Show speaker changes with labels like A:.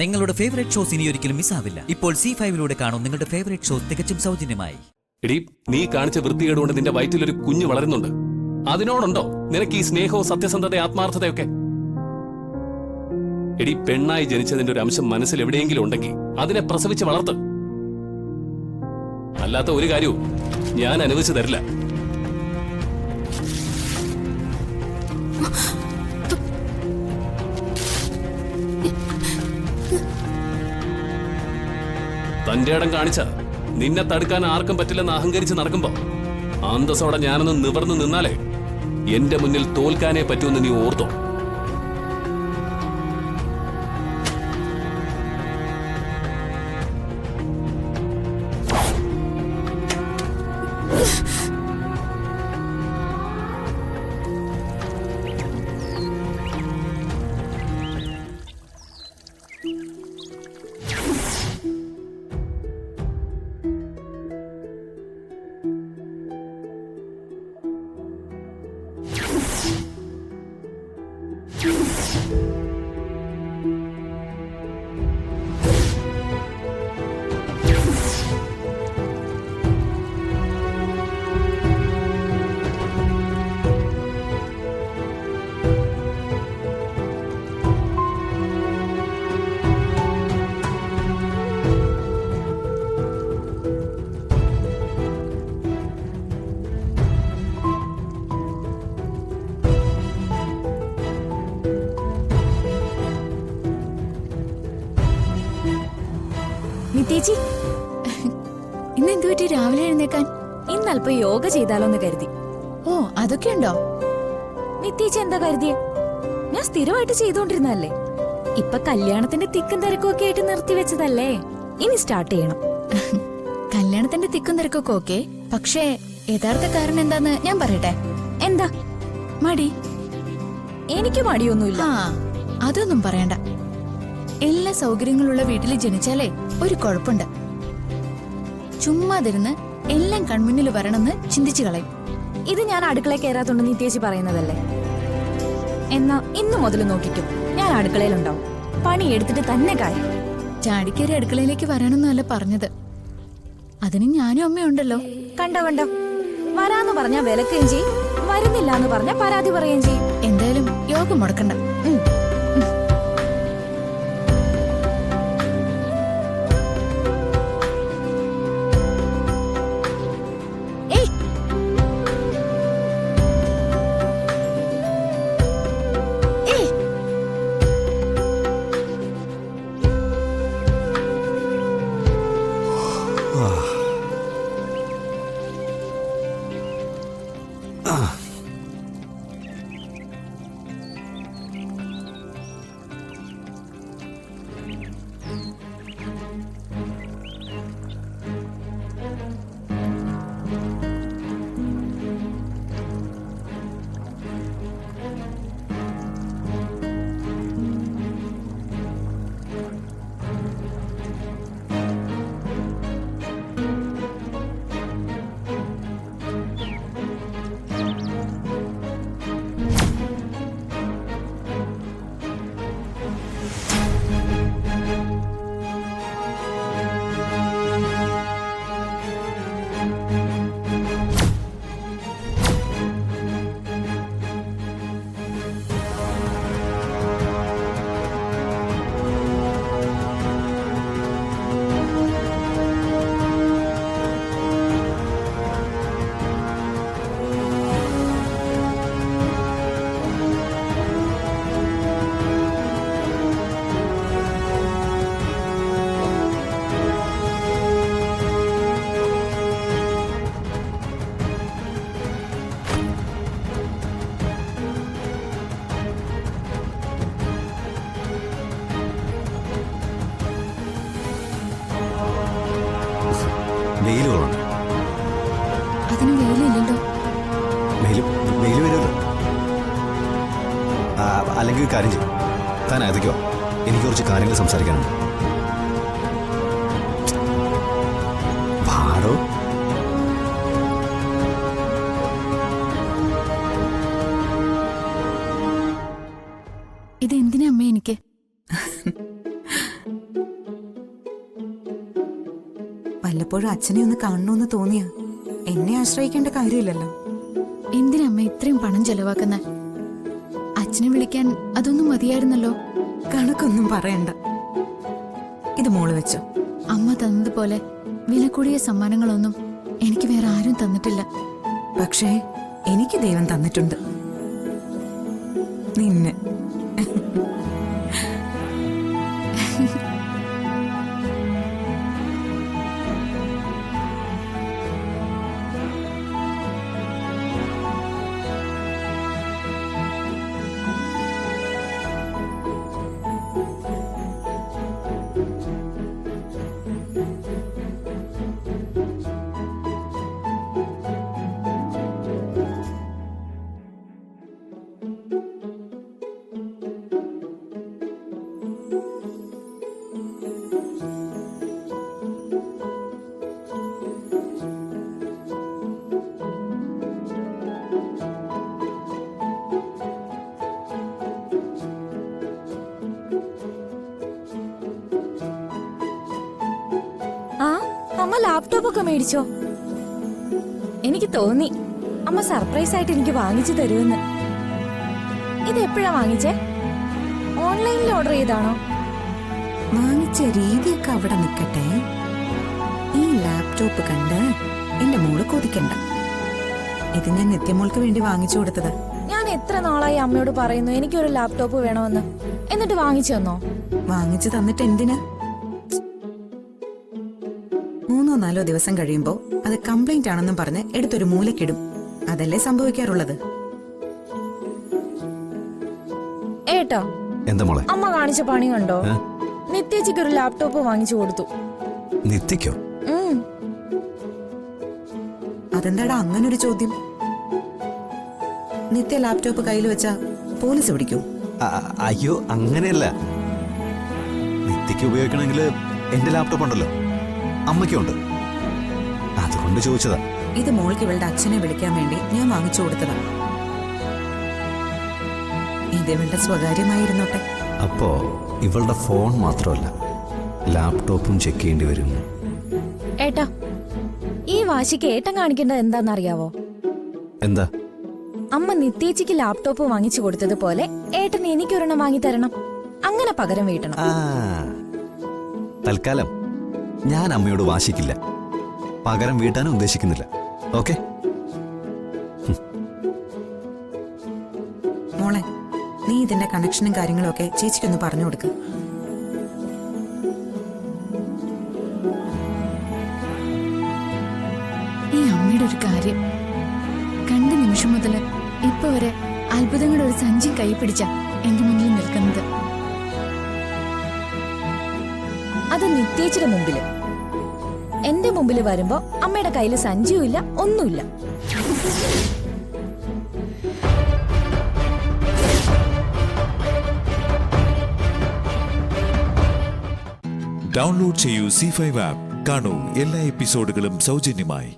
A: നിങ്ങളുടെ favourite shows ഇനി ഒരിക്കലും മിസ്സാവില്ല. ഇപ്പോൾ C5 കാണും നിങ്ങളുടെ ഫേവറേറ്റ് ഷോസ് തികച്ചും സൗജന്യമായി.
B: എടി, നീ കാണിച്ച വൃത്തികേടുകൊണ്ട് നിന്റെ വയറ്റിലൊരു കുഞ്ഞു വളരുന്നുണ്ട്. അതിനോടുണ്ടോ നിനക്ക് ഈ സ്നേഹവും സത്യസന്ധത ആത്മാർത്ഥതയൊക്കെ? എടി, പെണ്ണായി ജനിച്ചതിന്റെ ഒരു അംശം മനസ്സിൽ എവിടെയെങ്കിലും ഉണ്ടെങ്കിൽ അതിനെ പ്രസവിച്ച് വളർത്ത്. അല്ലാത്ത ഒരു കാര്യവും ഞാൻ അനുവദിച്ചു തരില്ല. തന്റെ ഇടം കാണിച്ച നിന്നെ തടുക്കാൻ ആർക്കും പറ്റില്ലെന്ന് അഹങ്കരിച്ച് നടക്കുമ്പോ അന്തസ്സോടെ ഞാനൊന്ന് നിവർന്നു നിന്നാലേ എന്റെ മുന്നിൽ തോൽക്കാനേ പറ്റുമെന്ന് നീ ഓർത്തോ.
C: നിത്യേച്ചി, ഇന്ന് എന്തു പറ്റി രാവിലെ എഴുന്നേക്കാൻ?
D: ഇന്നല്പം യോഗ ചെയ്താലോന്ന് കരുതി.
C: ഓ, അതൊക്കെ ഉണ്ടോ?
D: നിത്യേച്ചി എന്താ കരുതിയേ? ഞാൻ സ്ഥിരമായിട്ട് ചെയ്തോണ്ടിരുന്നല്ലേ. ഇപ്പൊ കല്യാണത്തിന്റെ തിക്കും തിരക്കും ഒക്കെ ആയിട്ട് നിർത്തിവെച്ചതല്ലേ. ഇനി സ്റ്റാർട്ട് ചെയ്യണം.
C: കല്യാണത്തിന്റെ തിക്കും തിരക്കൊക്കെ ഓക്കെ, പക്ഷേ യഥാർത്ഥ കാരണം എന്താന്ന് ഞാൻ പറയട്ടെ.
D: എന്താ?
C: മടി.
D: എനിക്ക് മടിയൊന്നുമില്ല.
C: ആ, അതൊന്നും പറയണ്ട. എല്ലാ സൗകര്യങ്ങളുള്ള വീട്ടിൽ ജനിച്ചാലേ ഒരു കുഴപ്പമുണ്ട്. ചുമ്മാതിരുന്ന് എല്ലാം കൺമുന്നിൽ വരണമെന്ന് ചിന്തിച്ചു കളയും.
D: ഇത് ഞാൻ അടുക്കളയിൽ കയറാത്തോണ്ട് നിത്യേച്ചി പറയുന്നതല്ലേ. എന്നാ ഇന്നു മുതൽ നോക്കിക്കും, ഞാൻ അടുക്കളയിലുണ്ടാവും. പണി എടുത്തിട്ട് തന്നെ കാര്യം.
C: ചാടിക്കേറി അടുക്കളയിലേക്ക് വരാനൊന്നുമല്ല പറഞ്ഞത്. അതിന് ഞാനും അമ്മയുണ്ടല്ലോ.
D: കണ്ടോ കണ്ടോ, വരാന്ന് പറഞ്ഞാ വിലക്കുകയും ചെയ്യും, വരുന്നില്ല എന്ന് പറഞ്ഞാ പരാതി പറയുകയും ചെയ്യും.
C: എന്തായാലും യോഗം മുടക്കണ്ട.
E: വെയിലുകളുണ്ട്.
C: അതിന് വെയിലില്ലല്ലോ.
E: വെയിൽ വരുമല്ലോ. അല്ലെങ്കിൽ ഒരു കാര്യം ചെയ്യും, താൻ അകത്തേക്കോ, എനിക്ക് കുറച്ച് കാര്യങ്ങൾ സംസാരിക്കാനുണ്ട്. ഭാടോ
C: ഇതെന്തിനാ അമ്മ എനിക്ക്?
F: വല്ലപ്പോഴും അച്ഛനെ ഒന്ന് കാണണമെന്ന് തോന്നിയാ എന്നെ ആശ്രയിക്കേണ്ട കാര്യമില്ലല്ലോ.
C: എന്തിനമ്മ ഇത്രയും പണം ചെലവാക്കുന്ന? അച്ഛനെ വിളിക്കാൻ അതൊന്നും മതിയായിരുന്നല്ലോ.
F: കണക്കൊന്നും പറയണ്ട. ഇത് മോള് വെച്ചോ.
C: അമ്മ തന്നതുപോലെ വില കൂടിയ സമ്മാനങ്ങളൊന്നും എനിക്ക് വേറെ ആരും തന്നിട്ടില്ല.
F: പക്ഷേ എനിക്ക് ദൈവം തന്നിട്ടുണ്ട് നിന്നെ.
D: ആ അമ്മ ലാപ്ടോപ്പ് ഒക്കെ മേടിച്ചോ? എനിക്ക് തോന്നി അമ്മ സർപ്രൈസ് ആയിട്ട് എനിക്ക് വാങ്ങിച്ചു തരുമെന്ന്. ഇത് എപ്പോഴാ വാങ്ങിച്ചേ? ഓൺലൈനിൽ ഓർഡർ ചെയ്താണോ?
F: വാങ്ങിച്ച രീതിയൊക്കെ അവിടെ നിൽക്കട്ടെ. ഈ ലാപ്ടോപ്പ് കണ്ട് എന്റെ മോള് കൊതിക്കണ്ട. ഇത് ഞാൻ നിത്യമോൾക്ക് വേണ്ടി വാങ്ങിച്ചു കൊടുത്തത്.
D: ഞാൻ എത്ര നാളായി അമ്മയോട് പറയുന്നു എനിക്കൊരു ലാപ്ടോപ്പ് വേണമെന്ന്. എന്നിട്ട് വാങ്ങിച്ചു തന്നോ?
F: വാങ്ങിച്ചു തന്നിട്ട് എന്തിനാ? 3-4 ദിവസം കഴിയുമ്പോ അത് കംപ്ലൈന്റ് ആണെന്നും പറഞ്ഞ് എടുത്തൊരു മൂലക്കിടും. അതല്ലേ സംഭവിക്കാറുള്ളത്.
D: ഏട്ടാ,
E: എന്താ മോളെ?
D: അമ്മ കാണിച്ച പണി കണ്ടോ? നിത്യേച്ചിക്ക് ഒരു ലാപ്ടോപ്പ് വാങ്ങിച്ചു കൊടുത്തു.
E: നിത്യക്കോ?
F: അതെന്താടാ അങ്ങനൊരു ചോദ്യം? നിത്യ ലാപ്ടോപ്പ് കയ്യിൽ വെച്ചാ പോലീസ് പിടിക്കൂ?
E: അയ്യോ, അങ്ങനെയല്ല. നിത്യക്ക് ഉപയോഗിക്കണമെങ്കിൽ എന്റെ ലാപ്ടോപ്പ് ഉണ്ടല്ലോ, അമ്മയ്ക്കുണ്ട്. അതുകൊണ്ട് ചോദിച്ചതാ.
F: ഇത് മോൾക്ക് ഇവളുടെ അച്ഛനെ വിളിക്കാൻ വേണ്ടി ഞാൻ വാങ്ങിച്ചു കൊടുത്തതാ. ഇത് ഇവളുടെ സ്വകാര്യമായിരുന്നോട്ടെ.
E: അപ്പോ ഇവളുടെ ഫോൺ മാത്രമല്ല, ലാപ്ടോപ്പും ചെക്ക് ചെയ്യേണ്ടി വരും.
D: ഏട്ടാ, ഈ വാശിക്ക് ഏട്ടൻ കാണിക്കേണ്ടത് എന്താണെന്നറിയാവോ?
E: എന്താ?
D: അമ്മ നിത്യേച്ചിക്ക് ലാപ്ടോപ്പ് വാങ്ങിച്ചു കൊടുത്തതുപോലെ ഏട്ടൻ എനിക്കൊരെണ്ണം വാങ്ങി തരണം. അങ്ങനെ പകരം വീട്ടണം.
E: തൽക്കാലം ഞാൻ അമ്മയോട് വാശിക്കില്ല, പകരം വീട്ടാനും ഉദ്ദേശിക്കുന്നില്ല. ഓക്കെ?
F: മോളെ, നീ ഇതിന്റെ കണക്ഷനും കാര്യങ്ങളും ഒക്കെ ചേച്ചിക്കൊന്ന് പറഞ്ഞു കൊടുക്ക.
C: ഈ അമ്മയുടെ ഒരു കാര്യം കണ്ട നിമിഷം മുതൽ ഇപ്പൊ വരെ അത്ഭുതങ്ങളുടെ ഒരു സഞ്ചി കൈ പിടിച്ച എന്റെ മുന്നിൽ നിൽക്കുന്നത്.
D: അത് നിത്യേച്ചിയുടെ മുമ്പില്. എന്റെ മുമ്പിൽ വരുമ്പോ അമ്മയുടെ കയ്യിൽ സഞ്ചിയുമില്ല, ഒന്നുമില്ല.
G: ഡൗൺലോഡ് ചെയ്യൂ C5 ആപ്പ്. കാണൂ എല്ലാ എപ്പിസോഡുകളും സൗജന്യമായി.